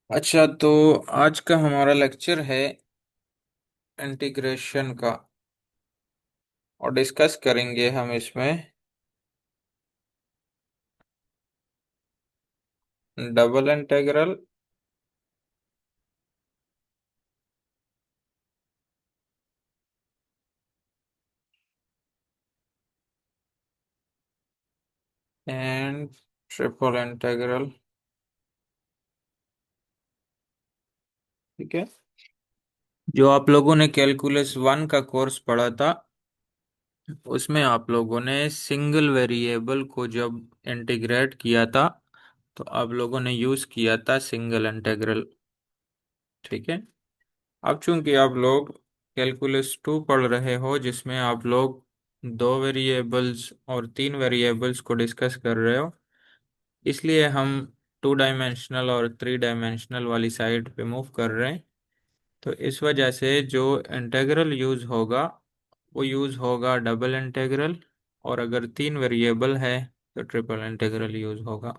अच्छा, तो आज का हमारा लेक्चर है इंटीग्रेशन का। और डिस्कस करेंगे हम इसमें double integral and triple integral. ठीक है। जो आप लोगों ने कैलकुलस वन का कोर्स पढ़ा था, उसमें आप लोगों ने सिंगल वेरिएबल को जब इंटीग्रेट किया था, तो आप लोगों ने यूज किया था सिंगल इंटीग्रल। ठीक है। अब चूंकि आप लोग कैलकुलस टू पढ़ रहे हो, जिसमें आप लोग दो वेरिएबल्स और तीन वेरिएबल्स को डिस्कस कर रहे हो, इसलिए हम टू डायमेंशनल और थ्री डायमेंशनल वाली साइड पे मूव कर रहे हैं। तो इस वजह से जो इंटीग्रल यूज होगा वो यूज होगा डबल इंटीग्रल, और अगर तीन वेरिएबल है तो ट्रिपल इंटीग्रल यूज होगा।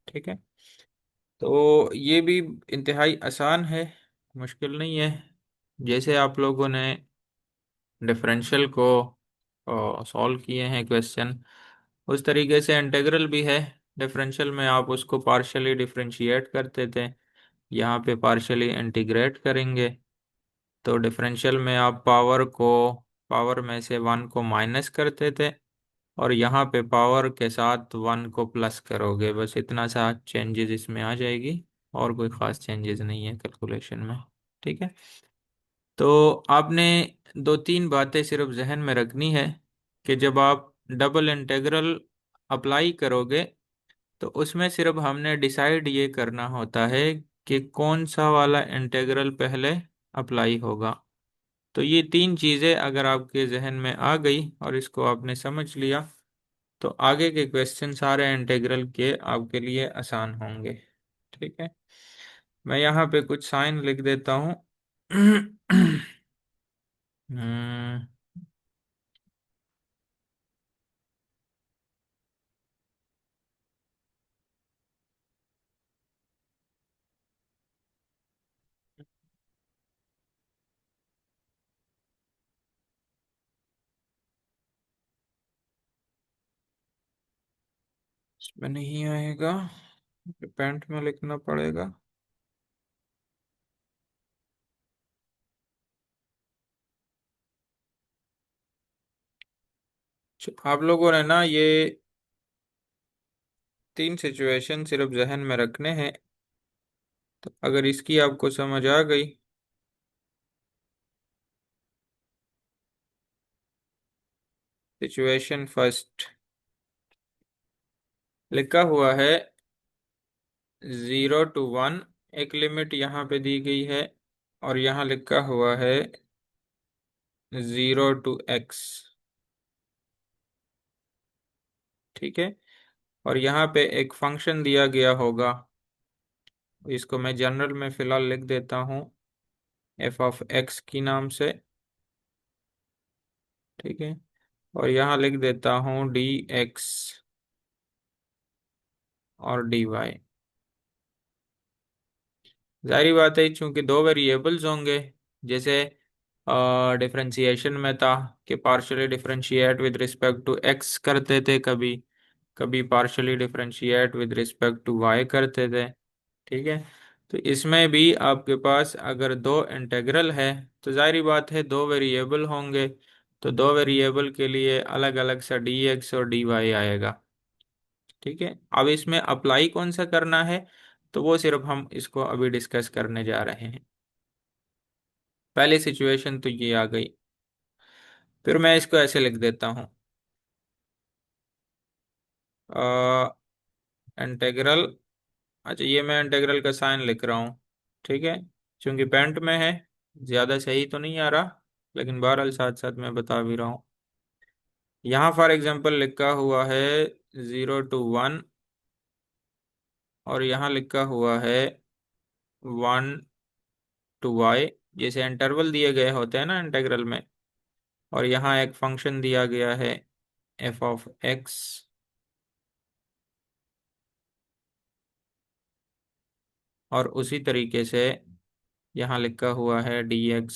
ठीक है। तो ये भी इंतहाई आसान है, मुश्किल नहीं है। जैसे आप लोगों ने डिफरेंशियल को सॉल्व किए हैं क्वेश्चन, उस तरीके से इंटीग्रल भी है। डिफरेंशियल में आप उसको पार्शियली डिफरेंशिएट करते थे, यहाँ पे पार्शियली इंटीग्रेट करेंगे। तो डिफरेंशियल में आप पावर में से वन को माइनस करते थे, और यहाँ पे पावर के साथ वन को प्लस करोगे। बस इतना सा चेंजेस इसमें आ जाएगी, और कोई ख़ास चेंजेस नहीं है कैलकुलेशन में। ठीक है। तो आपने दो तीन बातें सिर्फ जहन में रखनी है कि जब आप डबल इंटीग्रल अप्लाई करोगे, तो उसमें सिर्फ हमने डिसाइड ये करना होता है कि कौन सा वाला इंटीग्रल पहले अप्लाई होगा। तो ये तीन चीज़ें अगर आपके जहन में आ गई और इसको आपने समझ लिया, तो आगे के क्वेश्चन सारे इंटीग्रल के आपके लिए आसान होंगे। ठीक है। मैं यहाँ पे कुछ साइन लिख देता हूँ। हम्म, इसमें नहीं आएगा, पेंट में लिखना पड़ेगा। आप लोगों ने ना ये तीन सिचुएशन सिर्फ जहन में रखने हैं। तो अगर इसकी आपको समझ आ गई, सिचुएशन फर्स्ट लिखा हुआ है 0 to 1, एक लिमिट यहाँ पे दी गई है, और यहाँ लिखा हुआ है 0 to x। ठीक है। और यहाँ पे एक फंक्शन दिया गया होगा, इसको मैं जनरल में फिलहाल लिख देता हूँ f(x) की नाम से। ठीक है। और यहाँ लिख देता हूँ dx और dy। जाहिर बात है, चूंकि दो वेरिएबल्स होंगे, जैसे डिफरेंशिएशन में था कि partially differentiate with respect to X करते थे, कभी कभी partially differentiate with respect to Y करते थे। ठीक है। तो इसमें भी आपके पास अगर दो इंटीग्रल है, तो जाहिर बात है दो वेरिएबल होंगे, तो दो वेरिएबल के लिए अलग अलग सा डी एक्स और डी वाई आएगा। ठीक है। अब इसमें अप्लाई कौन सा करना है, तो वो सिर्फ हम इसको अभी डिस्कस करने जा रहे हैं। पहली सिचुएशन तो ये आ गई। फिर मैं इसको ऐसे लिख देता हूँ, इंटीग्रल। अच्छा, ये मैं इंटीग्रल का साइन लिख रहा हूँ। ठीक है। क्योंकि पेंट में है, ज़्यादा सही तो नहीं आ रहा, लेकिन बहरहाल साथ साथ मैं बता भी रहा हूँ। यहाँ फॉर एग्जांपल लिखा हुआ है 0 to 1, और यहाँ लिखा हुआ है 1 to y। जैसे इंटरवल दिए गए होते हैं ना इंटीग्रल में, और यहाँ एक फंक्शन दिया गया है f(x). और उसी तरीके से यहाँ लिखा हुआ है dx,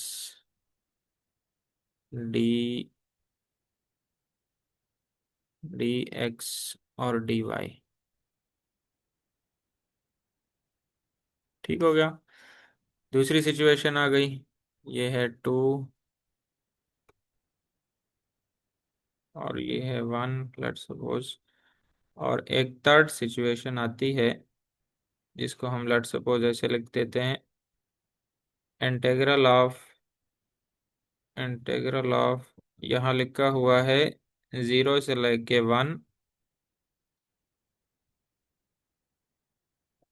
डी dx और dy। ठीक हो गया। दूसरी सिचुएशन आ गई, ये है 2 और ये है 1, लेट्स सपोज। और एक थर्ड सिचुएशन आती है, जिसको हम लेट्स सपोज ऐसे लिख देते हैं, इंटीग्रल ऑफ यहाँ लिखा हुआ है 0 से लेके 1,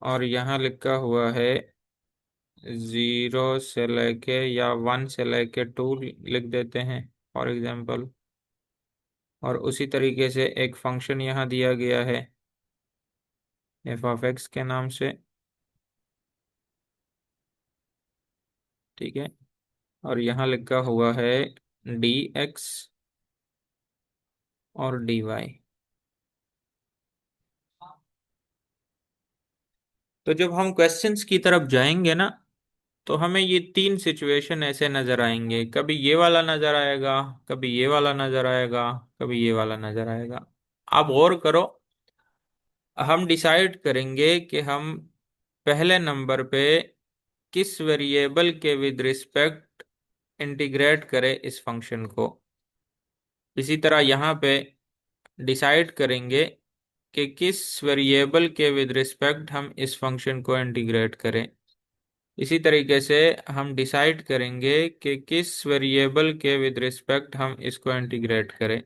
और यहाँ लिखा हुआ है 0 से लेके या 1 से लेके 2 लिख देते हैं फॉर एग्जाम्पल। और उसी तरीके से एक फंक्शन यहाँ दिया गया है f(x) के नाम से। ठीक है। और यहाँ लिखा हुआ है dx और dy। तो जब हम क्वेश्चंस की तरफ जाएंगे ना, तो हमें ये तीन सिचुएशन ऐसे नजर आएंगे, कभी ये वाला नजर आएगा, कभी ये वाला नजर आएगा, कभी ये वाला नजर आएगा। आप गौर करो, हम डिसाइड करेंगे कि हम पहले नंबर पे किस वेरिएबल के विद रिस्पेक्ट इंटीग्रेट करें इस फंक्शन को। इसी तरह यहाँ पे डिसाइड करेंगे कि किस वेरिएबल के विद रिस्पेक्ट हम इस फंक्शन को इंटीग्रेट करें। इसी तरीके से हम डिसाइड करेंगे कि किस वेरिएबल के विद रिस्पेक्ट हम इसको इंटीग्रेट करें।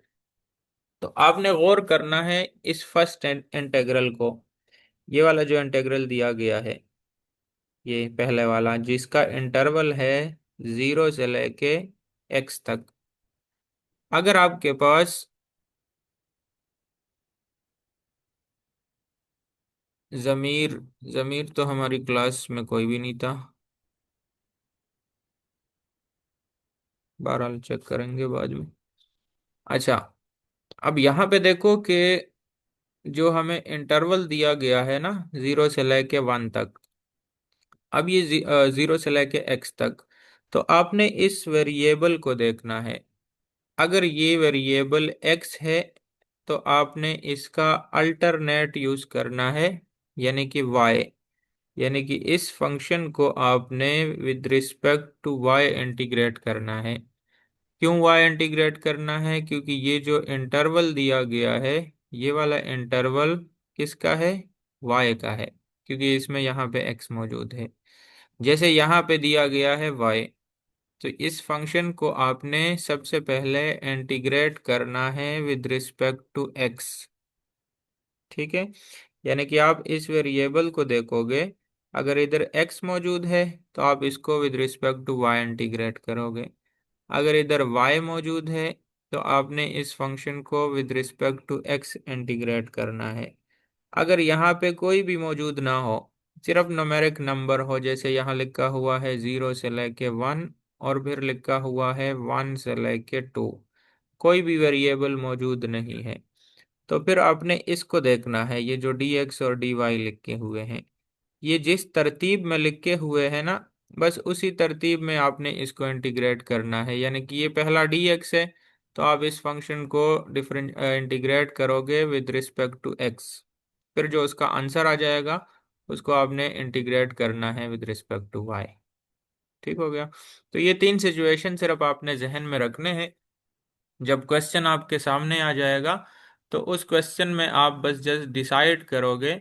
तो आपने गौर करना है इस फर्स्ट इंटीग्रल को, ये वाला जो इंटीग्रल दिया गया है, ये पहले वाला जिसका इंटरवल है 0 से लेके x तक। अगर आपके पास जमीर जमीर तो हमारी क्लास में कोई भी नहीं था, बहरहाल चेक करेंगे बाद में। अच्छा, अब यहाँ पे देखो कि जो हमें इंटरवल दिया गया है ना 0 से लेके 1 तक, अब ये 0 से लेके x तक, तो आपने इस वेरिएबल को देखना है। अगर ये वेरिएबल x है, तो आपने इसका अल्टरनेट यूज करना है, यानी कि y। यानी कि इस फंक्शन को आपने with respect to y integrate करना है। क्यों y इंटीग्रेट करना है? क्योंकि ये जो इंटरवल दिया गया है, ये वाला इंटरवल किसका है? y का है, क्योंकि इसमें यहाँ पे x मौजूद है। जैसे यहाँ पे दिया गया है y, तो इस फंक्शन को आपने सबसे पहले इंटीग्रेट करना है विद रिस्पेक्ट टू x। ठीक है। यानी कि आप इस वेरिएबल को देखोगे, अगर इधर x मौजूद है तो आप इसको with respect to y integrate करोगे। अगर इधर y मौजूद है तो आपने इस फंक्शन को with respect to x integrate करना है। अगर यहाँ पे कोई भी मौजूद ना हो, सिर्फ न्यूमेरिक नंबर हो, जैसे यहाँ लिखा हुआ है 0 से लेके 1 और फिर लिखा हुआ है 1 से लेके 2, कोई भी वेरिएबल मौजूद नहीं है, तो फिर आपने इसको देखना है। ये जो dx और dy लिखे हुए हैं, ये जिस तरतीब में लिखे हुए हैं ना, बस उसी तरतीब में आपने इसको इंटीग्रेट करना है। यानी कि ये पहला dx है, तो आप इस फंक्शन को डिफरेंट इंटीग्रेट करोगे विद रिस्पेक्ट टू x, फिर जो उसका आंसर आ जाएगा उसको आपने इंटीग्रेट करना है विद रिस्पेक्ट टू y। ठीक हो गया। तो ये तीन सिचुएशन सिर्फ आपने जहन में रखने हैं। जब क्वेश्चन आपके सामने आ जाएगा, तो उस क्वेश्चन में आप बस जस्ट डिसाइड करोगे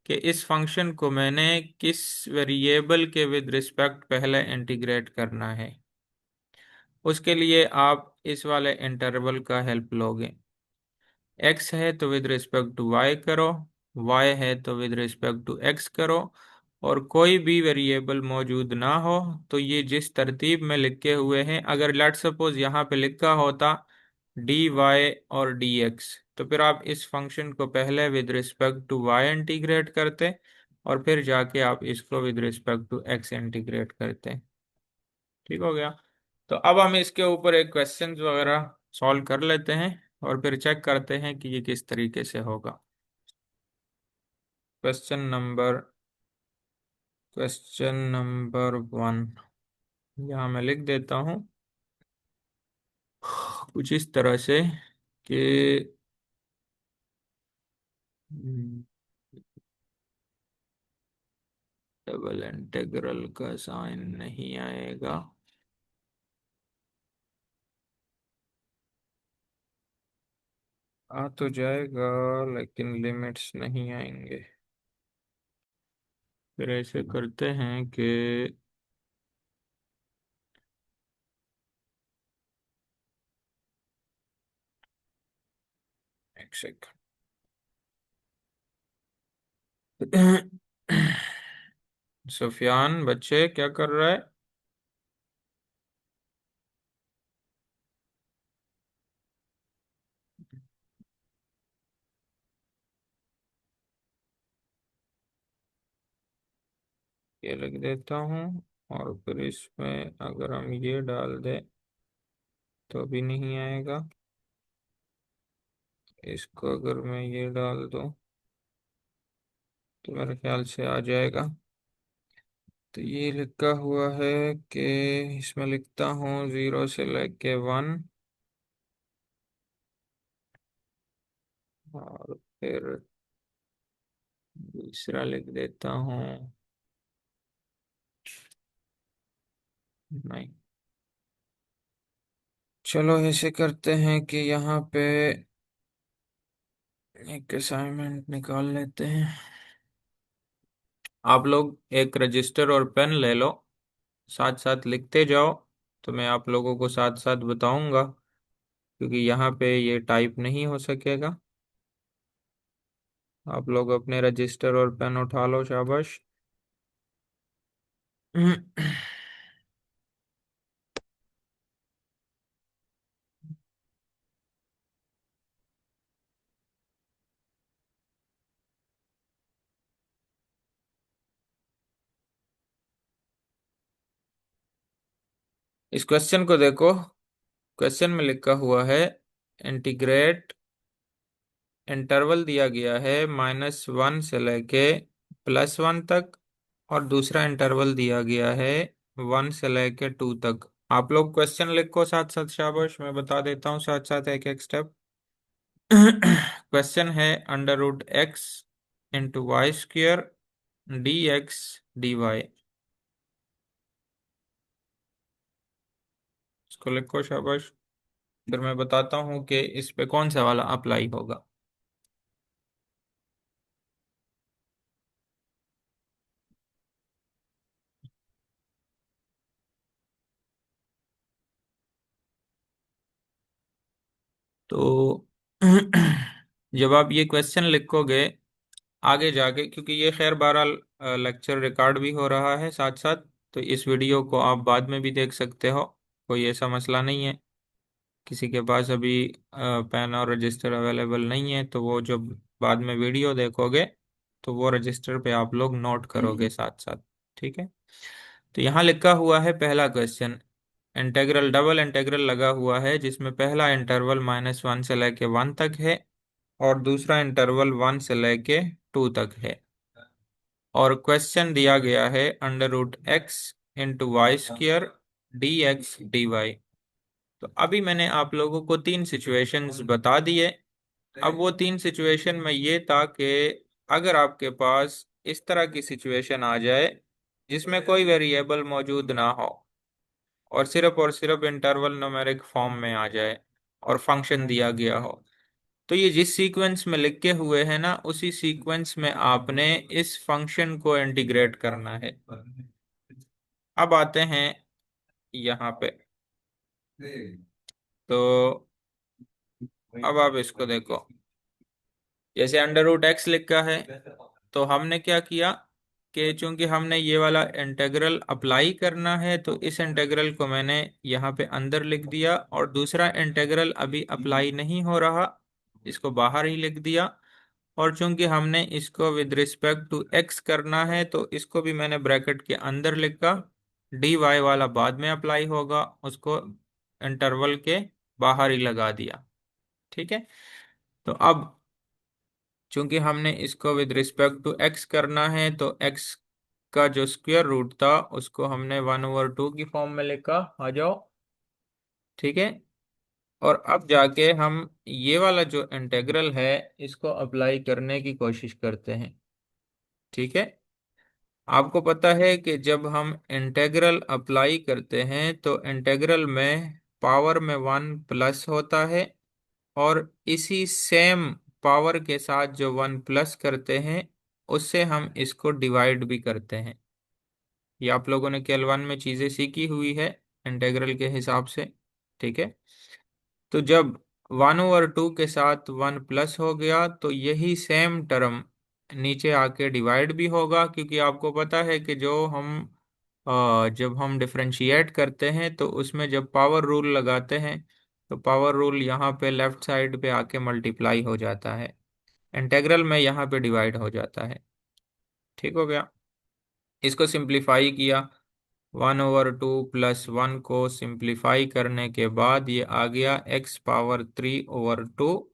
कि इस फंक्शन को मैंने किस वेरिएबल के विद रिस्पेक्ट पहले इंटीग्रेट करना है। उसके लिए आप इस वाले इंटरवल का हेल्प लोगे। x है तो विद रिस्पेक्ट टू y करो, y है तो विद रिस्पेक्ट टू x करो, और कोई भी वेरिएबल मौजूद ना हो तो ये जिस तरतीब में लिखे हुए हैं, अगर लेट सपोज यहाँ पे लिखा होता dy और dx, तो फिर आप इस फंक्शन को पहले with respect to y integrate करते और फिर जाके आप इसको with respect to x integrate करते। ठीक हो गया। तो अब हम इसके ऊपर एक क्वेश्चन वगैरह सॉल्व कर लेते हैं और फिर चेक करते हैं कि ये किस तरीके से होगा। क्वेश्चन नंबर क्वेश्चन नंबर 1 यहाँ मैं लिख देता हूँ कुछ इस तरह से कि डबल इंटीग्रल का साइन नहीं आएगा। आ तो जाएगा लेकिन लिमिट्स नहीं आएंगे। फिर ऐसे करते हैं कि एक सेकंड। सुफियान बच्चे क्या कर रहा है? ये लिख देता हूँ। और फिर इसमें अगर हम ये डाल दें तो भी नहीं आएगा। इसको अगर मैं ये डाल दूं तो मेरे ख्याल से आ जाएगा। तो ये लिखा हुआ है कि इसमें लिखता हूँ 0 से लेके 1। और फिर दूसरा लिख देता हूँ। नहीं, चलो ऐसे करते हैं कि यहाँ पे एक असाइनमेंट निकाल लेते हैं। आप लोग एक रजिस्टर और पेन ले लो, साथ साथ लिखते जाओ। तो मैं आप लोगों को साथ साथ बताऊंगा, क्योंकि यहाँ पे ये टाइप नहीं हो सकेगा। आप लोग अपने रजिस्टर और पेन उठा लो, शाबाश। इस क्वेश्चन को देखो। क्वेश्चन में लिखा हुआ है इंटीग्रेट, इंटरवल दिया गया है -1 से लेके +1 तक, और दूसरा इंटरवल दिया गया है 1 से लेके 2 तक। आप लोग क्वेश्चन लिखो साथ साथ, शाबाश। मैं बता देता हूँ साथ साथ एक एक स्टेप। क्वेश्चन है √x into Y square dx dy। इसको लिखो, शाबाश। फिर मैं बताता हूँ कि इस पे कौन सा वाला अप्लाई होगा। तो जब आप ये क्वेश्चन लिखोगे आगे जाके, क्योंकि ये खैर 12 लेक्चर रिकॉर्ड भी हो रहा है साथ साथ, तो इस वीडियो को आप बाद में भी देख सकते हो, कोई ऐसा मसला नहीं है। किसी के पास अभी पेन और रजिस्टर अवेलेबल नहीं है तो वो जब बाद में वीडियो देखोगे तो वो रजिस्टर पे आप लोग नोट करोगे साथ साथ। ठीक है। तो यहाँ लिखा हुआ है पहला क्वेश्चन, इंटीग्रल डबल इंटीग्रल लगा हुआ है जिसमें पहला इंटरवल -1 से लेके 1 तक है और दूसरा इंटरवल 1 से लेके 2 तक है। और क्वेश्चन दिया गया है √x into Y square dx dy। तो अभी मैंने आप लोगों को 3 सिचुएशंस बता दिए। अब वो 3 सिचुएशन में ये था कि अगर आपके पास इस तरह की सिचुएशन आ जाए जिसमें कोई वेरिएबल मौजूद ना हो और सिर्फ इंटरवल न्यूमेरिक फॉर्म में आ जाए और फंक्शन दिया गया हो, तो ये जिस सीक्वेंस में लिखे हुए हैं ना, उसी सीक्वेंस में आपने इस फंक्शन को इंटीग्रेट करना है। अब आते हैं यहाँ पे। तो अब आप इसको देखो, जैसे √x लिखा है, तो हमने क्या किया कि चूंकि हमने ये वाला इंटीग्रल अप्लाई करना है तो इस इंटीग्रल को मैंने यहाँ पे अंदर लिख दिया, और दूसरा इंटीग्रल अभी अप्लाई नहीं हो रहा, इसको बाहर ही लिख दिया। और चूंकि हमने इसको विद रिस्पेक्ट टू x करना है तो इसको भी मैंने ब्रैकेट के अंदर लिखा। dy वाला बाद में अप्लाई होगा, उसको इंटरवल के बाहर ही लगा दिया। ठीक है। तो अब चूंकि हमने इसको विद रिस्पेक्ट टू x करना है तो x का जो स्क्वायर रूट था उसको हमने 1/2 की फॉर्म में लिखा। आ जाओ। ठीक है। और अब जाके हम ये वाला जो इंटेग्रल है इसको अप्लाई करने की कोशिश करते हैं। ठीक है। आपको पता है कि जब हम इंटेग्रल अप्लाई करते हैं तो इंटेग्रल में पावर में 1 प्लस होता है, और इसी सेम पावर के साथ जो 1 प्लस करते हैं उससे हम इसको डिवाइड भी करते हैं। ये आप लोगों ने केवल 1 में चीजें सीखी हुई है इंटेग्रल के हिसाब से। ठीक है। तो जब 1/2 के साथ 1 प्लस हो गया तो यही सेम टर्म नीचे आके डिवाइड भी होगा, क्योंकि आपको पता है कि जब हम डिफरेंशिएट करते हैं तो उसमें जब पावर रूल लगाते हैं तो पावर रूल यहाँ पे लेफ्ट साइड पे आके मल्टीप्लाई हो जाता है, इंटेग्रल में यहाँ पे डिवाइड हो जाता है। ठीक हो गया। इसको सिंप्लीफाई किया, 1/2 प्लस 1 को सिंप्लीफाई करने के बाद ये आ गया x⁴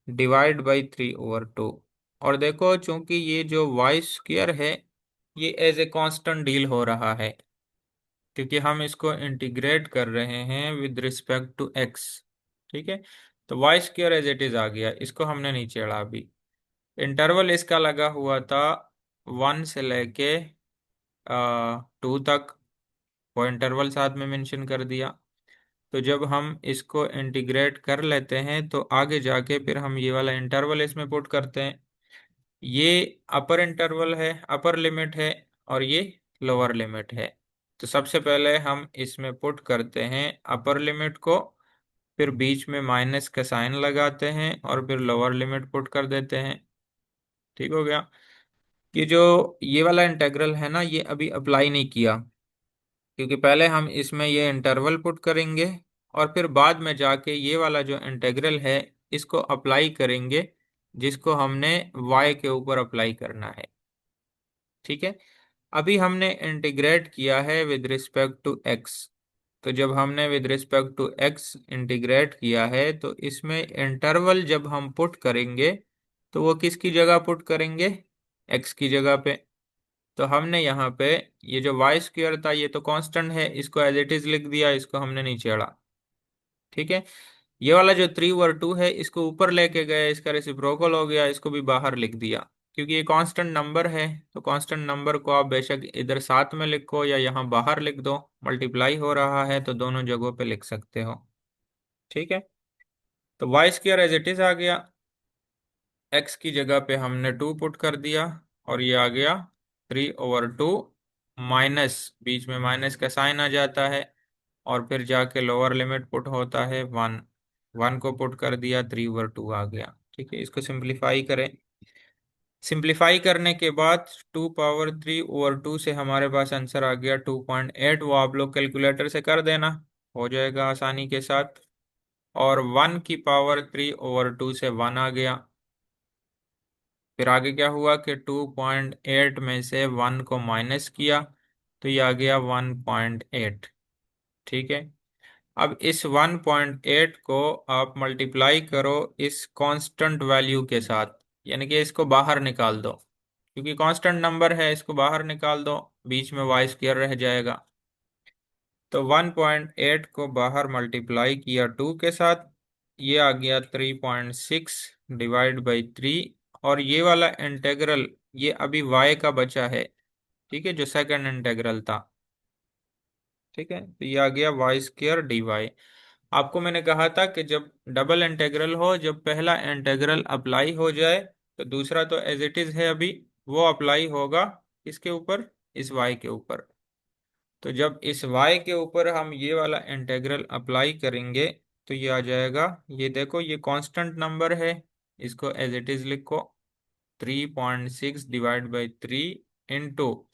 डिवाइड बाई 3/2। और देखो चूंकि ये जो वाई स्क्वायर है ये एज ए कांस्टेंट डील हो रहा है, क्योंकि हम इसको इंटीग्रेट कर रहे हैं विद रिस्पेक्ट टू x। ठीक है। तो Y square as it is आ गया, इसको हमने नीचे अड़ा भी। इंटरवल इसका लगा हुआ था 1 से लेके 2 तक, वो इंटरवल साथ में मेंशन कर दिया। तो जब हम इसको इंटीग्रेट कर लेते हैं तो आगे जाके फिर हम ये वाला इंटरवल इसमें पुट करते हैं। ये अपर इंटरवल है, अपर लिमिट है, और ये लोअर लिमिट है। तो सबसे पहले हम इसमें पुट करते हैं अपर लिमिट को, फिर बीच में माइनस का साइन लगाते हैं और फिर लोअर लिमिट पुट कर देते हैं। ठीक हो गया। ये जो ये वाला इंटेग्रल है ना ये अभी अप्लाई नहीं किया, क्योंकि पहले हम इसमें ये इंटरवल पुट करेंगे और फिर बाद में जाके ये वाला जो इंटेग्रल है इसको अप्लाई करेंगे, जिसको हमने y के ऊपर अप्लाई करना है। ठीक है। अभी हमने इंटीग्रेट किया है विद रिस्पेक्ट टू x। तो जब हमने with respect to x integrate किया है तो इसमें इंटरवल जब हम पुट करेंगे तो वो किसकी जगह पुट करेंगे, x की जगह पे। तो हमने यहाँ पे ये जो वाई स्क्वायर था ये तो कांस्टेंट है, इसको एज इट इज लिख दिया, इसको हमने नीचे अड़ा। ठीक है। ये वाला जो 3/2 है इसको ऊपर लेके गए, इसका रेसिप्रोकल हो गया, इसको भी बाहर लिख दिया। क्योंकि ये कांस्टेंट नंबर है तो कांस्टेंट नंबर को आप बेशक इधर साथ में लिखो या यहाँ बाहर लिख दो, मल्टीप्लाई हो रहा है तो दोनों जगहों पे लिख सकते हो। ठीक है। तो Y square as it is आ गया, एक्स की जगह पे हमने 2 पुट कर दिया, और ये आ गया 3/2 माइनस, बीच में माइनस का साइन आ जाता है, और फिर जाके लोअर लिमिट पुट होता है 1। 1 को पुट कर दिया, 3/2 आ गया। ठीक है। इसको सिंप्लीफाई करें। सिंप्लीफाई करने के बाद 2^3/2 से हमारे पास आंसर आ गया 2.8। वो आप लोग कैलकुलेटर से कर देना, हो जाएगा आसानी के साथ। और 1^3/2 से 1 आ गया। फिर आगे क्या हुआ कि 2.8 में से 1 को माइनस किया तो ये आ गया 1.8। ठीक है। अब इस 1.8 को आप मल्टीप्लाई करो इस कांस्टेंट वैल्यू के साथ, यानी कि इसको बाहर निकाल दो, क्योंकि कांस्टेंट नंबर है, इसको बाहर निकाल दो, बीच में वाई स्क्वायर रह जाएगा। तो 1.8 को बाहर मल्टीप्लाई किया 2 के साथ, ये आ गया 3.6 डिवाइड बाई 3। और ये वाला इंटेग्रल ये अभी y का बचा है, ठीक है, जो सेकंड इंटेग्रल था। ठीक है। तो ये आ गया y² dy। आपको मैंने कहा था कि जब डबल इंटेग्रल हो, जब पहला इंटेग्रल अप्लाई हो जाए तो दूसरा तो एज इट इज है अभी, वो अप्लाई होगा इसके ऊपर, इस y के ऊपर। तो जब इस y के ऊपर हम ये वाला इंटेग्रल अप्लाई करेंगे तो ये आ जाएगा, ये देखो ये कांस्टेंट नंबर है, इसको एज इट इज लिखो, 3.6 divide by 3 into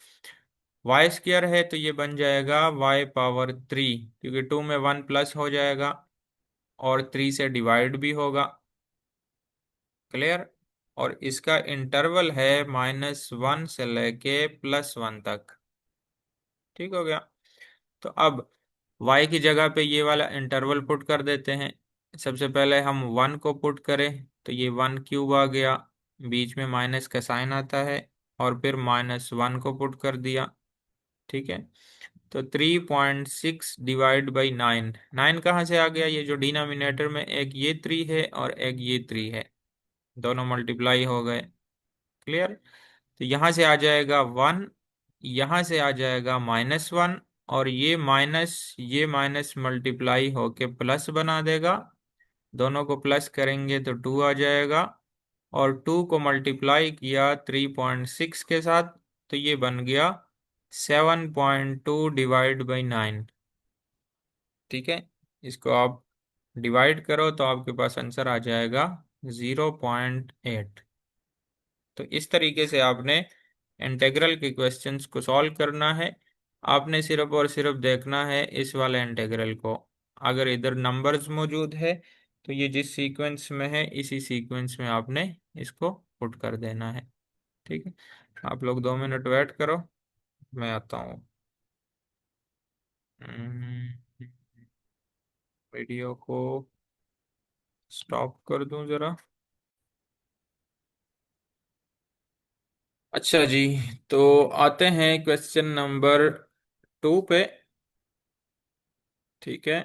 Y square है तो ये बन जाएगा y⁴, क्योंकि 2 में 1 प्लस हो जाएगा और 3 से डिवाइड भी होगा। क्लियर। और इसका इंटरवल है -1 से लेके +1 तक। ठीक हो गया। तो अब y की जगह पे ये वाला इंटरवल पुट कर देते हैं। सबसे पहले हम 1 को पुट करें तो ये 1³ आ गया, बीच में माइनस का साइन आता है, और फिर -1 को पुट कर दिया। ठीक है, तो 3.6 डिवाइड बाई 9, 9 कहाँ से आ गया? ये जो डिनोमिनेटर में एक ये 3 है और एक ये 3 है, दोनों मल्टीप्लाई हो गए। क्लियर? तो यहाँ से आ जाएगा 1, यहाँ से आ जाएगा -1, और ये माइनस मल्टीप्लाई होके प्लस बना देगा। दोनों को प्लस करेंगे तो 2 आ जाएगा, और 2 को मल्टीप्लाई किया 3.6 के साथ, तो ये बन गया 7.2 डिवाइड बाई 9। ठीक है, इसको आप डिवाइड करो तो आपके पास आंसर आ जाएगा 0.8। तो इस तरीके से आपने इंटीग्रल के क्वेश्चंस को सॉल्व करना है। आपने सिर्फ और सिर्फ देखना है इस वाले इंटीग्रल को। अगर इधर नंबर्स मौजूद है तो ये जिस सीक्वेंस में है इसी सीक्वेंस में आपने इसको पुट कर देना है। ठीक है, आप लोग 2 मिनट वेट करो, मैं आता हूँ। वीडियो को स्टॉप कर दूं जरा। अच्छा जी, तो आते हैं क्वेश्चन नंबर 2 पे। ठीक है,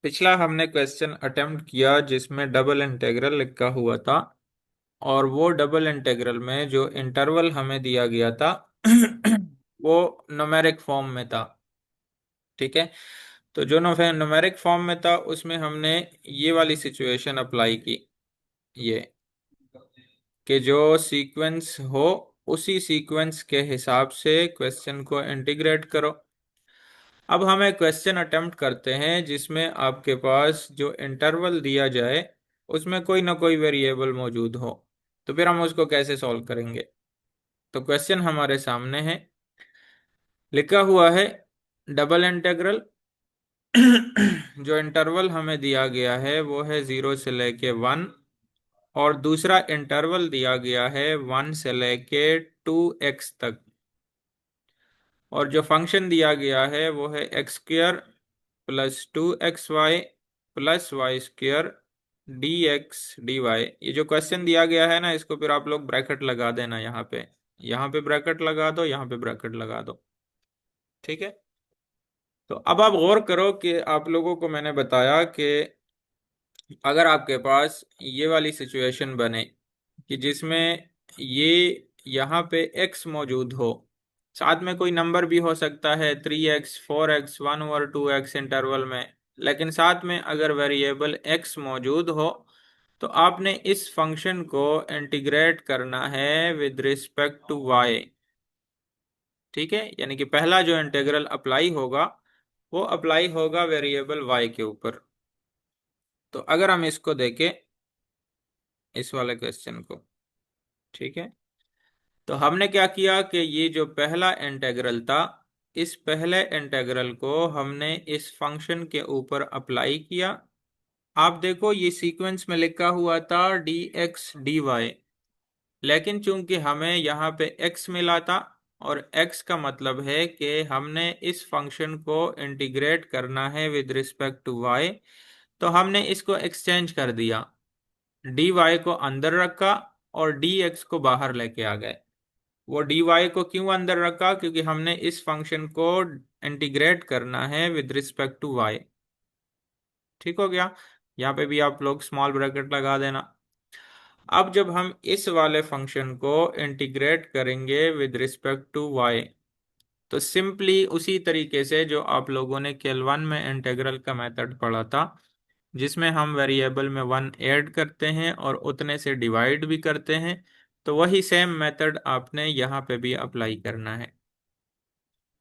पिछला हमने क्वेश्चन अटेम्प्ट किया जिसमें डबल इंटीग्रल लिखा हुआ था, और वो डबल इंटीग्रल में जो इंटरवल हमें दिया गया था वो न्यूमेरिक फॉर्म में था। ठीक है, तो जो न्यूमेरिक फॉर्म में था उसमें हमने ये वाली सिचुएशन अप्लाई की, ये कि जो सीक्वेंस हो उसी सीक्वेंस के हिसाब से क्वेश्चन को इंटीग्रेट करो। अब हम एक क्वेश्चन अटेम्प्ट करते हैं जिसमें आपके पास जो इंटरवल दिया जाए उसमें कोई ना कोई वेरिएबल मौजूद हो, तो फिर हम उसको कैसे सॉल्व करेंगे? तो क्वेश्चन हमारे सामने है, लिखा हुआ है डबल इंटीग्रल जो इंटरवल हमें दिया गया है वो है 0 से लेके 1, और दूसरा इंटरवल दिया गया है 1 से लेके 2x तक, और जो फंक्शन दिया गया है वो है x² plus 2xy plus y² dx dy। ये जो क्वेश्चन दिया गया है ना, इसको फिर आप लोग ब्रैकेट लगा देना, यहाँ पे ब्रैकेट लगा दो, यहाँ पे ब्रैकेट लगा दो। ठीक है, तो अब आप गौर करो कि आप लोगों को मैंने बताया कि अगर आपके पास ये वाली सिचुएशन बने कि जिसमें ये यहाँ पे x मौजूद हो, साथ में कोई नंबर भी हो सकता है 3x 4x 1/2x इंटरवल में, लेकिन साथ में अगर वेरिएबल x मौजूद हो, तो आपने इस फंक्शन को इंटीग्रेट करना है विद रिस्पेक्ट टू y। ठीक है, यानी कि पहला जो इंटीग्रल अप्लाई होगा वो अप्लाई होगा वेरिएबल y के ऊपर। तो अगर हम इसको देखें, इस वाले क्वेश्चन को, ठीक है, तो हमने क्या किया कि ये जो पहला इंटीग्रल था, इस पहले इंटीग्रल को हमने इस फंक्शन के ऊपर अप्लाई किया। आप देखो ये सीक्वेंस में लिखा हुआ था dx dy, लेकिन चूंकि हमें यहाँ पे x मिला था, और x का मतलब है कि हमने इस फंक्शन को इंटीग्रेट करना है विद रिस्पेक्ट टू y, तो हमने इसको एक्सचेंज कर दिया, dy को अंदर रखा और dx को बाहर लेके आ गए। वो dy को क्यों अंदर रखा? क्योंकि हमने इस फंक्शन को इंटीग्रेट करना है विद रिस्पेक्ट टू y। ठीक हो गया, यहाँ पे भी आप लोग स्मॉल ब्रैकेट लगा देना। अब जब हम इस वाले फंक्शन को इंटीग्रेट करेंगे विद रिस्पेक्ट टू y, तो सिंपली उसी तरीके से जो आप लोगों ने केल 1 में इंटीग्रल का मेथड पढ़ा था, जिसमें हम वेरिएबल में 1 ऐड करते हैं और उतने से डिवाइड भी करते हैं, तो वही सेम मेथड आपने यहाँ पे भी अप्लाई करना है।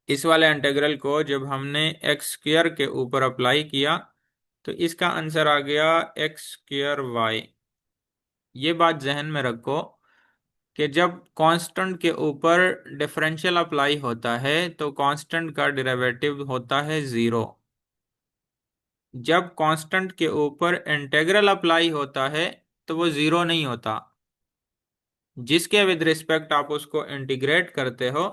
इस वाले इंटीग्रल को जब हमने x² के ऊपर अप्लाई किया तो इसका आंसर आ गया x²y। ये बात जहन में रखो कि जब कांस्टेंट के ऊपर डिफरेंशियल अप्लाई होता है तो कांस्टेंट का डेरिवेटिव होता है 0। जब कांस्टेंट के ऊपर इंटीग्रल अप्लाई होता है तो वो 0 नहीं होता, जिसके विद रिस्पेक्ट आप उसको इंटीग्रेट करते हो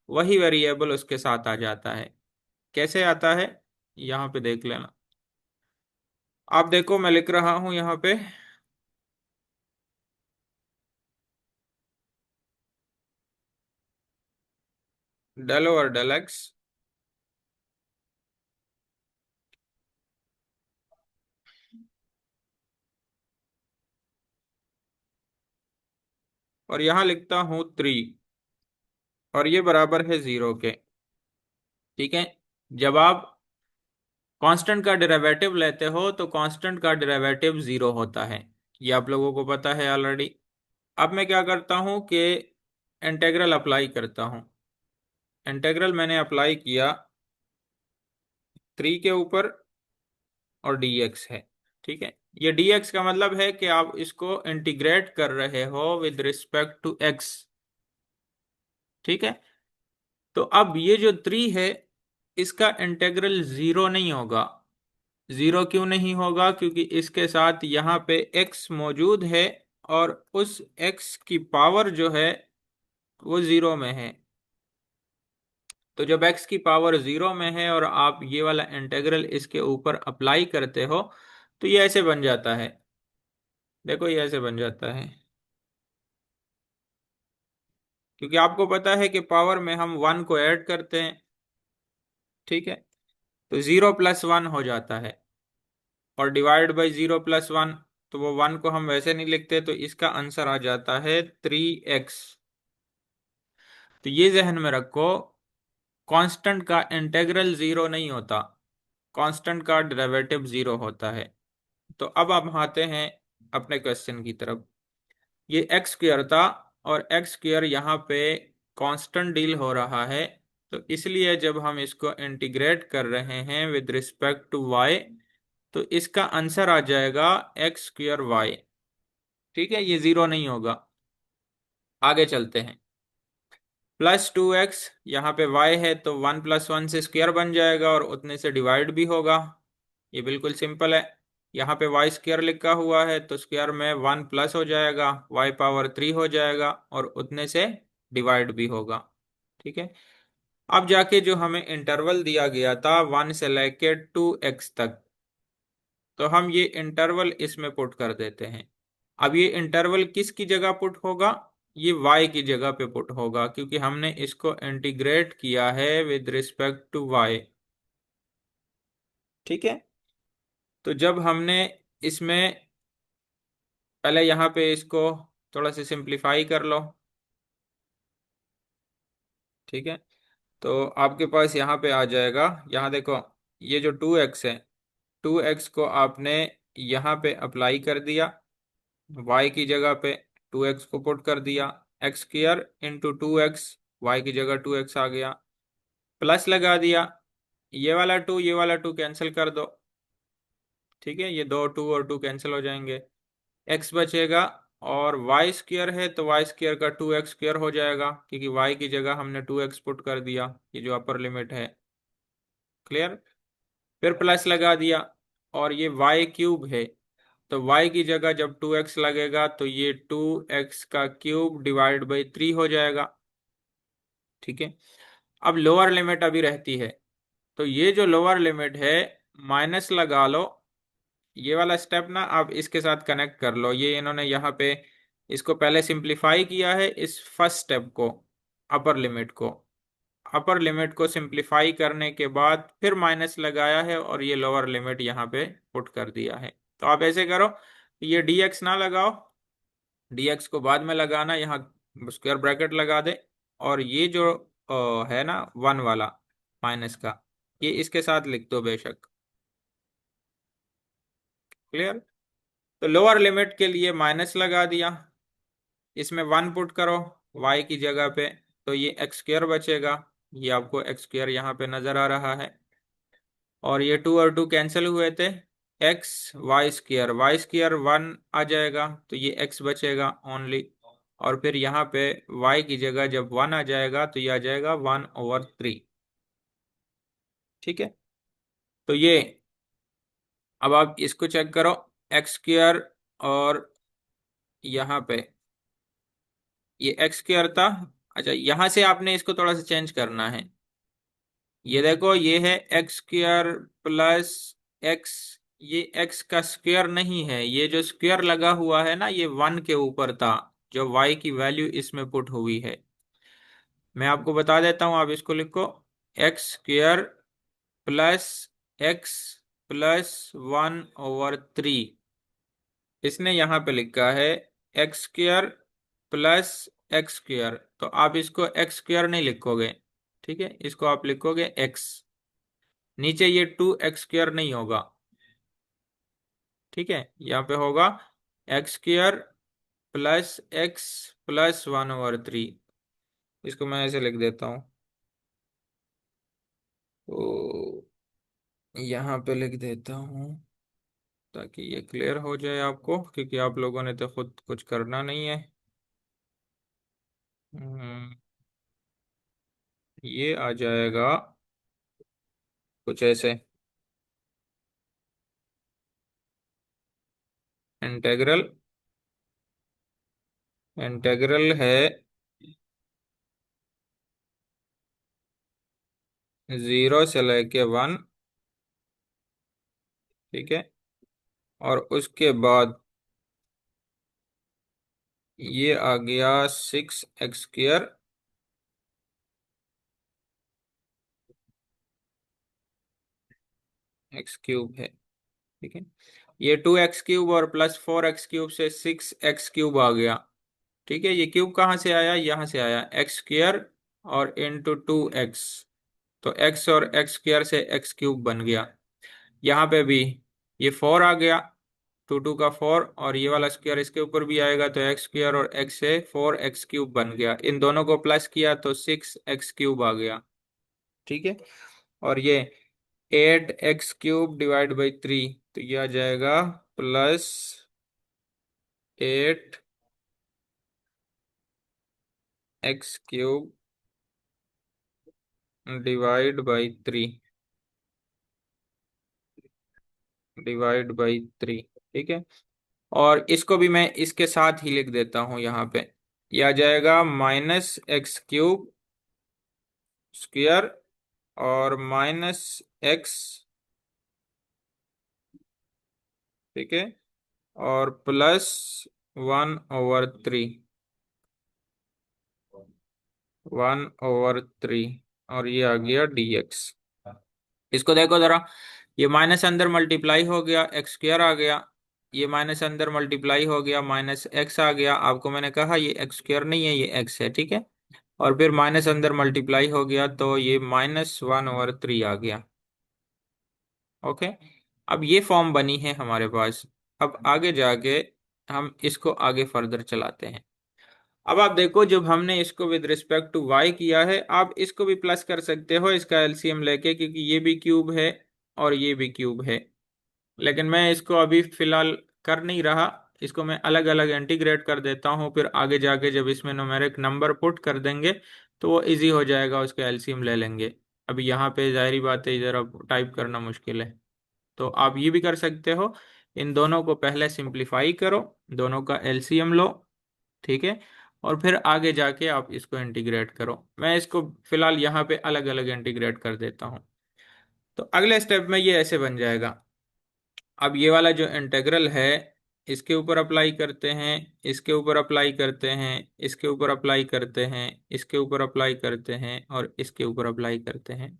वही वेरिएबल उसके साथ आ जाता है। कैसे आता है यहाँ पे देख लेना। आप देखो मैं लिख रहा हूं यहाँ पे डेल ओवर डेल एक्स, और यहां लिखता हूं 3, और ये बराबर है 0 के। ठीक है। जब आप कांस्टेंट का डेरिवेटिव लेते हो तो कांस्टेंट का डेरिवेटिव 0 होता है, ये आप लोगों को पता है ऑलरेडी। अब मैं क्या करता हूं कि इंटेग्रल अप्लाई करता हूं। इंटेग्रल मैंने अप्लाई किया 3 के ऊपर, और dx है। ठीक है। ये dx का मतलब है कि आप इसको इंटीग्रेट कर रहे हो विद रिस्पेक्ट टू x। ठीक है। तो अब ये जो 3 है, इसका इंटेग्रल 0 नहीं होगा। 0 क्यों नहीं होगा? क्योंकि इसके साथ यहाँ पे x मौजूद है, और उस x की पावर जो है वो 0 में है। तो जब x की पावर 0 में है और आप ये वाला इंटेग्रल इसके ऊपर अप्लाई करते हो, तो ये ऐसे बन जाता है। देखो ये ऐसे बन जाता है, क्योंकि आपको पता है कि पावर में हम 1 को ऐड करते हैं। ठीक है। तो 0 + 1 हो जाता है, और डिवाइड बाई 0 + 1, तो वो 1 को हम वैसे नहीं लिखते, तो इसका आंसर आ जाता है 3x। तो ये जहन में रखो, कांस्टेंट का इंटेग्रल 0 नहीं होता, कांस्टेंट का डेरिवेटिव 0 होता है। तो अब हम आते हैं अपने क्वेश्चन की तरफ। ये एक्स स्क्वायर था, और एक्स स्क्वायर यहाँ पे कांस्टेंट डील हो रहा है, तो इसलिए जब हम इसको इंटीग्रेट कर रहे हैं विद रिस्पेक्ट टू वाई, तो इसका आंसर आ जाएगा एक्स स्क्वायर वाई। ठीक है, ये 0 नहीं होगा। आगे चलते हैं। +2x, यहाँ पे y है तो 1 + 1 से स्क्वायर बन जाएगा, और उतने से डिवाइड भी होगा। ये बिल्कुल सिंपल है। यहाँ पे वाई स्क्वायर लिखा हुआ है, तो स्क्वायर में 1 प्लस हो जाएगा, y⁻³ हो जाएगा, और उतने से डिवाइड भी होगा। ठीक है। अब जाके जो हमें इंटरवल दिया गया था 1 से लेके 2x तक, तो हम ये इंटरवल इसमें पुट कर देते हैं। अब ये इंटरवल किसकी जगह पुट होगा? ये y की जगह पे पुट होगा, क्योंकि हमने इसको इंटीग्रेट किया है विद रिस्पेक्ट टू y। ठीक है। तो जब हमने इसमें, पहले यहाँ पे इसको थोड़ा सा सिंप्लीफाई कर लो। ठीक है। तो आपके पास यहाँ पे आ जाएगा, यहाँ देखो, ये जो 2x है, 2x को आपने यहाँ पे अप्लाई कर दिया, y की जगह पे 2x को पुट कर दिया, x² × 2x, y की जगह 2x आ गया, प्लस लगा दिया, ये वाला 2 ये वाला 2 कैंसिल कर दो। ठीक है, ये दो 2 और 2 कैंसिल हो जाएंगे, x बचेगा। और y² है तो y² का 2x² हो जाएगा, क्योंकि y की जगह हमने 2x पुट कर दिया, ये जो अपर लिमिट है। क्लियर? फिर प्लस लगा दिया, और ये y³ है, तो y की जगह जब 2x लगेगा तो ये 2x³ डिवाइड बाई 3 हो जाएगा। ठीक है। अब लोअर लिमिट अभी रहती है, तो ये जो लोअर लिमिट है, माइनस लगा लो। ये वाला स्टेप ना आप इसके साथ कनेक्ट कर लो, ये इन्होंने यहाँ पे इसको पहले सिंप्लीफाई किया है, इस फर्स्ट स्टेप को, अपर लिमिट को। अपर लिमिट को सिंप्लीफाई करने के बाद फिर माइनस लगाया है, और ये लोअर लिमिट यहाँ पे पुट कर दिया है। तो आप ऐसे करो, ये dx ना लगाओ, dx को बाद में लगाना, यहाँ स्क्वायर ब्रैकेट लगा दे, और ये जो है ना 1 वाला माइनस का, ये इसके साथ लिख दो बेशक। क्लियर? तो लोअर लिमिट के लिए माइनस लगा दिया, इसमें 1 पुट करो y की जगह पे, तो ये x² बचेगा। ये आपको x² यहाँ पे नजर आ रहा है, और ये 2 और 2 कैंसिल हुए थे, y² 1 आ जाएगा, तो ये x बचेगा ओनली। और फिर यहाँ पे y की जगह जब 1 आ जाएगा, तो ये आ जाएगा 1/3। ठीक है। तो ये, अब आप इसको चेक करो, x², और यहाँ पे ये x² था। अच्छा, यहां से आपने इसको थोड़ा सा चेंज करना है। ये देखो, ये है x²+x, ये x का स्क्वायर नहीं है, ये जो स्क्वायर लगा हुआ है ना, ये 1 के ऊपर था, जो y की वैल्यू इसमें पुट हुई है। मैं आपको बता देता हूँ, आप इसको लिखो। x² plus x+1/3। इसने यहाँ पे लिखा है x² प्लस x², तो आप इसको x² नहीं लिखोगे, ठीक है, इसको आप लिखोगे x। नीचे ये 2x² नहीं होगा, ठीक है, यहाँ पे होगा x² प्लस x+1/3। इसको मैं ऐसे लिख देता हूँ, तो यहाँ पे लिख देता हूँ ताकि ये क्लियर हो जाए आपको, क्योंकि आप लोगों ने तो खुद कुछ करना नहीं है। हम्म, ये आ जाएगा कुछ ऐसे। इंटेग्रल इंटेग्रल है 0 से लेके 1, ठीक है, और उसके बाद ये आ गया 6x²। x³ है, ठीक है, ये 2x³ और +4x³ से 6x³ आ गया, ठीक है। ये क्यूब कहाँ से आया, यहाँ से आया, x² और इंटू 2x, तो x और x² से x³ बन गया। यहाँ पे भी ये 4 आ गया, 2 का 4, और ये वाला स्क्वायर इसके ऊपर भी आएगा, तो x² और x से 4x³ बन गया। इन दोनों को प्लस किया तो 6x³ आ गया, ठीक है। और ये 8x³ / 3, तो ये आ जाएगा +8x³ /3, /3, ठीक है। और इसको भी मैं इसके साथ ही लिख देता हूं यहाँ पे। यह आ जाएगा -x³ और -x, ठीक है, और +1/3, 1/3, और ये आ गया dx। इसको देखो जरा, ये माइनस अंदर मल्टीप्लाई हो गया, x² आ गया, ये माइनस अंदर मल्टीप्लाई हो गया, -x आ गया। आपको मैंने कहा ये x² नहीं है, ये x है, ठीक है। और फिर माइनस अंदर मल्टीप्लाई हो गया, तो ये -1/3 आ गया, ओके। अब ये फॉर्म बनी है हमारे पास। अब आगे जाके हम इसको आगे फर्दर चलाते हैं। अब आप देखो, जब हमने इसको विद रिस्पेक्ट टू y किया है, आप इसको भी प्लस कर सकते हो इसका एलसीएम लेके, क्योंकि ये भी क्यूब है और ये भी क्यूब है। लेकिन मैं इसको अभी फिलहाल कर नहीं रहा, इसको मैं अलग अलग इंटीग्रेट कर देता हूँ, फिर आगे जाके जब इसमें न्यूमेरिक नंबर पुट कर देंगे तो वो इजी हो जाएगा, उसका एलसीएम ले लेंगे। अभी यहाँ पे जाहिर बात है, इधर अब टाइप करना मुश्किल है, तो आप ये भी कर सकते हो। इन दोनों को पहले सिंप्लीफाई करो, दोनों का एलसीएम लो, ठीक है, और फिर आगे जाके आप इसको इंटीग्रेट करो। मैं इसको फिलहाल यहाँ पे अलग अलग इंटीग्रेट कर देता हूँ। तो अगले स्टेप में ये ऐसे बन जाएगा। अब ये वाला जो इंटीग्रल है, इसके ऊपर अप्लाई करते हैं, इसके ऊपर अप्लाई करते हैं, इसके ऊपर अप्लाई करते हैं, इसके ऊपर अप्लाई करते हैं, और इसके ऊपर अप्लाई करते हैं।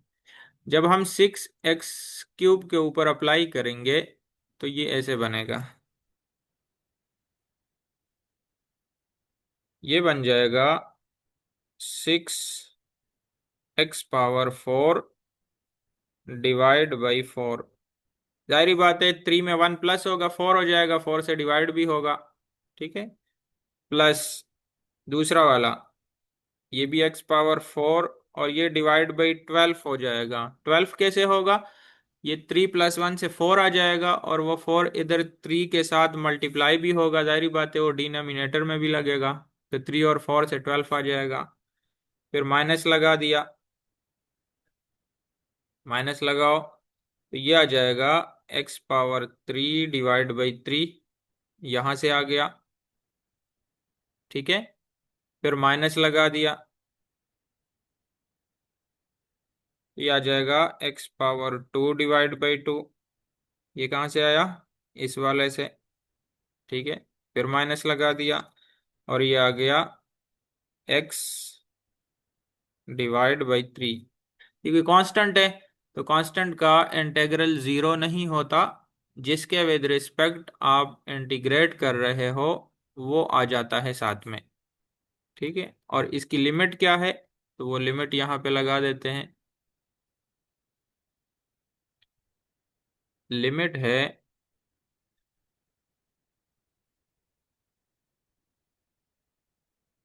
जब हम 6x³ के ऊपर अप्लाई करेंगे तो ये ऐसे बनेगा, ये बन जाएगा 6x⁴ /4। जाहिर बात है, 3 में 1 प्लस होगा, 4 हो जाएगा, 4 से डिवाइड भी होगा, ठीक है। प्लस दूसरा वाला, ये भी x⁴, और ये डिवाइड /12 हो जाएगा। 12 कैसे होगा, ये 3 + 1 से 4 आ जाएगा, और वो 4 इधर 3 के साथ मल्टीप्लाई भी होगा, जाहिर बात है वो डिनोमिनेटर में भी लगेगा, तो 3 और 4 से 12 आ जाएगा। फिर माइनस लगा दिया, माइनस लगाओ, तो ये आ जाएगा x⁻³ /3, यहां से आ गया, ठीक है। फिर माइनस लगा दिया, ये आ जाएगा x⁻² /2, ये कहाँ से आया, इस वाले से, ठीक है। फिर माइनस लगा दिया, और ये आ गया x डिवाइड बाई 3, क्योंकि कांस्टेंट है तो कांस्टेंट का इंटीग्रल जीरो नहीं होता, जिसके विद रिस्पेक्ट आप इंटीग्रेट कर रहे हो वो आ जाता है साथ में। ठीक है, और इसकी लिमिट क्या है, तो वो लिमिट यहाँ पे लगा देते हैं। लिमिट है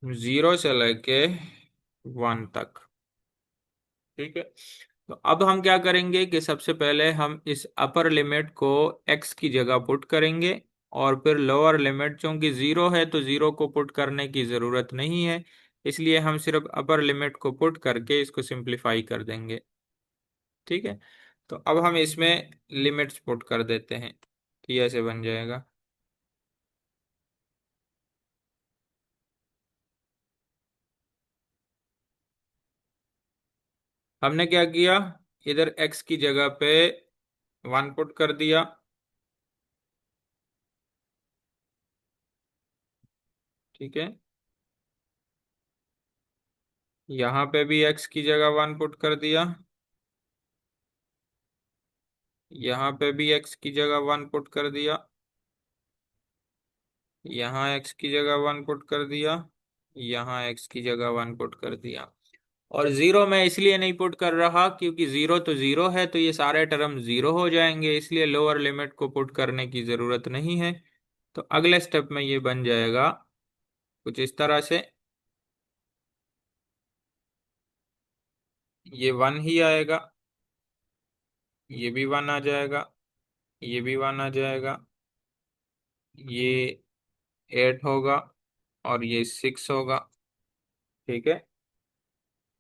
जीरो से लेके वन तक। ठीक है, तो अब हम क्या करेंगे कि सबसे पहले हम इस अपर लिमिट को x की जगह पुट करेंगे, और फिर लोअर लिमिट, चूंकि जीरो है तो जीरो को पुट करने की जरूरत नहीं है, इसलिए हम सिर्फ अपर लिमिट को पुट करके इसको सिंप्लीफाई कर देंगे। ठीक है, तो अब हम इसमें लिमिट्स पुट कर देते हैं, तो ये ऐसे बन जाएगा। हमने क्या किया, इधर x की जगह पे वन पुट कर दिया। ठीक है, यहाँ पे भी x की जगह वन पुट कर दिया, यहाँ पे भी x की जगह वन पुट कर दिया, यहाँ x की जगह वन पुट कर दिया, यहाँ x की जगह वन पुट कर दिया। और जीरो मैं इसलिए नहीं पुट कर रहा क्योंकि जीरो तो जीरो है, तो ये सारे टर्म जीरो हो जाएंगे, इसलिए लोअर लिमिट को पुट करने की जरूरत नहीं है। तो अगले स्टेप में ये बन जाएगा कुछ इस तरह से, ये वन ही आएगा, ये भी वन आ जाएगा, ये भी वन आ जाएगा, ये एट होगा, और ये सिक्स होगा। ठीक है,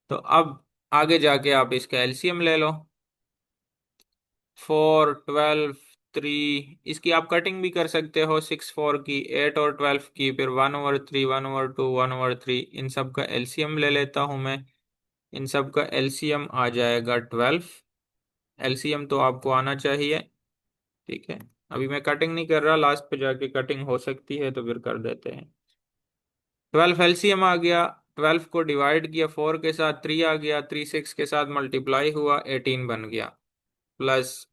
तो अब आगे जाके आप इसका एलसीएम ले लो। 4, 12, 3, इसकी आप कटिंग भी कर सकते हो, 6, 4 की, 8 और 12 की, फिर 1/3, 1/2, 1/3, इन सब का एलसीएम ले लेता हूं मैं। इन सब का एलसीएम आ जाएगा 12। एलसीएम तो आपको आना चाहिए। ठीक है, अभी मैं कटिंग नहीं कर रहा, लास्ट पे जाके कटिंग हो सकती है तो फिर कर देते हैं। 12 एलसीएम आ गया, 12 को डिवाइड किया 4 के साथ, 3 आ गया, 3 6 के साथ मल्टीप्लाई हुआ, 18 बन गया, प्लस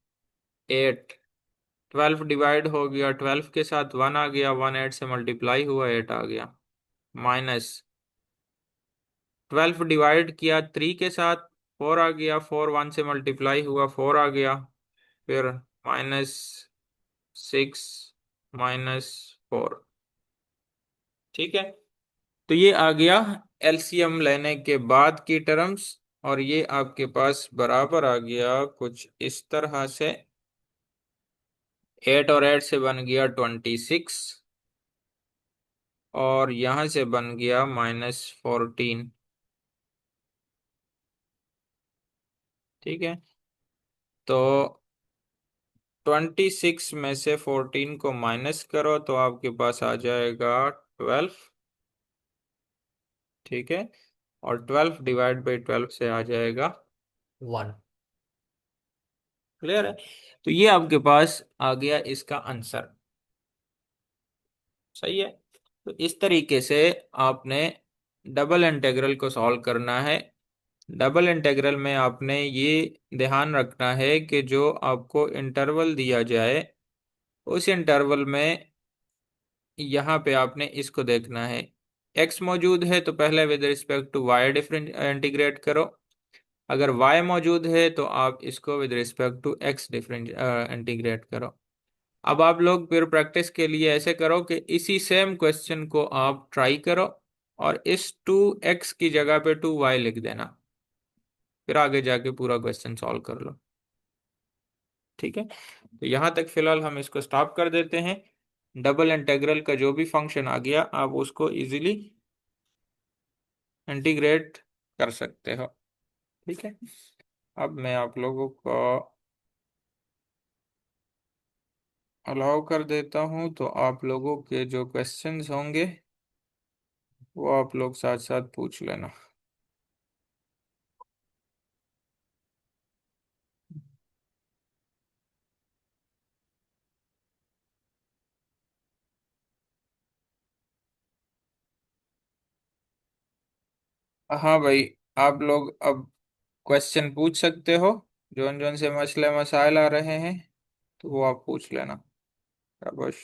8, 12 डिवाइड हो गया 12 के साथ, 1 आ गया, 1 8 से मल्टीप्लाई हुआ, 8 आ गया, माइनस 12 डिवाइड किया 3 के साथ, 4 आ गया, 4 1 से मल्टीप्लाई हुआ, 4 आ गया, फिर -6 -4। ठीक है, तो ये आ गया एलसीएम लेने के बाद की टर्म्स, और ये आपके पास बराबर आ गया कुछ इस तरह से। 8 और 8 से बन गया 26, और यहां से बन गया -14। ठीक है, तो 26 में से 14 को माइनस करो तो आपके पास आ जाएगा 12। ठीक है, और 12 डिवाइड बाई 12 से आ जाएगा 1। क्लियर है, तो ये आपके पास आ गया इसका आंसर। सही है, तो इस तरीके से आपने डबल इंटीग्रल को सॉल्व करना है। डबल इंटीग्रल में आपने ये ध्यान रखना है कि जो आपको इंटरवल दिया जाए उस इंटरवल में यहाँ पे आपने इसको देखना है। x मौजूद है तो पहले with respect to y different integrate करो, अगर y मौजूद है तो आप इसको with respect to x different integrate करो। अब आप लोग फिर प्रैक्टिस के लिए ऐसे करो कि इसी सेम क्वेश्चन को आप ट्राई करो, और इस 2x की जगह पे 2y लिख देना, फिर आगे जाके पूरा क्वेश्चन सॉल्व कर लो। ठीक है, तो यहाँ तक फिलहाल हम इसको स्टॉप कर देते हैं। डबल इंटीग्रल का जो भी फंक्शन आ गया आप उसको इजीली इंटीग्रेट कर सकते हो। ठीक है, अब मैं आप लोगों को अलाउ कर देता हूँ, तो आप लोगों के जो क्वेश्चंस होंगे वो आप लोग साथ साथ पूछ लेना। हाँ भाई, आप लोग अब क्वेश्चन पूछ सकते हो। जोन जोन से मसले मसाइल आ रहे हैं तो वो आप पूछ लेना। शाबाश।